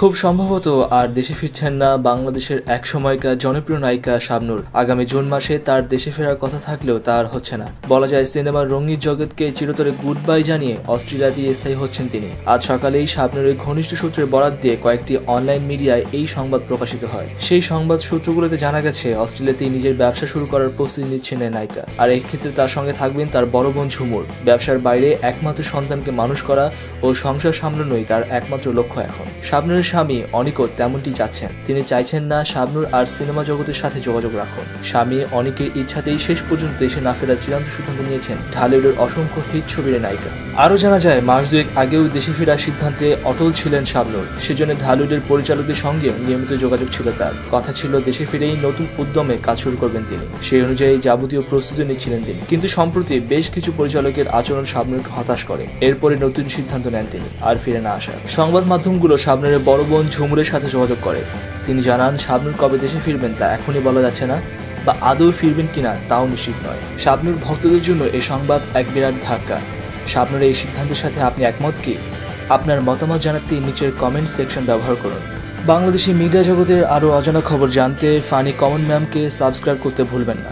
খুব সম্ভবত আর দেশে ফিরছেন না বাংলাদেশের এক সময়কার জনপ্রিয় নায়িকা শাবনূর। আগামী জুন মাসে তার দেশে ফেরার কথা থাকলেও তা আর হচ্ছে না। বলা যায় সিনেমার রঙিন জগৎকে চিরতরে গুড বাই জানিয়ে অস্ট্রেলিয়াতেই স্থায়ী হচ্ছেন তিনি। আজ সকালেই শাবনূরের ঘনিষ্ঠ সূত্রের বরাত দিয়ে কয়েকটি অনলাইন মিডিয়ায় এই সংবাদ প্রকাশিত হয়। সেই সংবাদ সূত্রগুলোতে জানা গেছে অস্ট্রেলিয়াতেই নিজের ব্যবসা শুরু করার প্রস্তুতি নিচ্ছেন এই নায়িকা। আর এই ক্ষেত্রে তার সঙ্গে থাকবেন তার বড় বোন ঝুমুর। ব্যবসার বাইরে একমাত্র সন্তানকে মানুষ করা ও সংসার সামলানোই তার একমাত্র লক্ষ্য এখন। শাবনূরের স্বামী অনিকও তেমনটি চাচ্ছেন। তিনি চাইছেন না শাবনূর আর সিনেমা জগতের সাথে যোগাযোগ রাখুন। স্বামী অনিকের ইচ্ছাতেই শেষ পর্যন্ত দেশে না ফেরার চূড়ান্ত সিদ্ধান্ত নিয়েছেন ঢালিউডের অসংখ্য হিট ছবির নায়িকা। আরও জানা যায় মাস দুয়েক আগেও দেশে ফেরার সিদ্ধান্তে অটল ছিলেন শাবনূর। সেজন্য ঢালিউডের পরিচালকদের সঙ্গেও নিয়মিত যোগাযোগ ছিল তার। কথা ছিল দেশে ফিরেই নতুন উদ্যমে কাজ শুরু করবেন তিনি। সেই অনুযায়ী যাবতীয় প্রস্তুতি নিচ্ছিলেন তিনি। কিন্তু সম্প্রতি বেশ কিছু পরিচালকের আচরণ শাবনূরকে হতাশ করে। এরপরে নতুন সিদ্ধান্ত নেন তিনি আর ফিরে না আসার। সংবাদ মাধ্যমগুলো শাবনূরের বড় বোন ঝুমুরের সাথে যোগাযোগ করে। তিনি জানান শাবনূর কবে দেশে ফিরবেন তা এখনই বলা যাচ্ছে না, বা আদৌ ফিরবেন কিনা তাও নিশ্চিত নয়। শাবনূর ভক্তদের জন্য এই সংবাদ এক বিরাট ধাক্কা। শাবনূরের এই সিদ্ধান্তের সাথে আপনি একমত কি? আপনার মতামত জানাতে নিচের কমেন্ট সেকশন ব্যবহার করুন। বাংলাদেশি মিডিয়া জগতের আরও অজানা খবর জানতে ফানি কমন ম্যামকে সাবস্ক্রাইব করতে ভুলবেন না।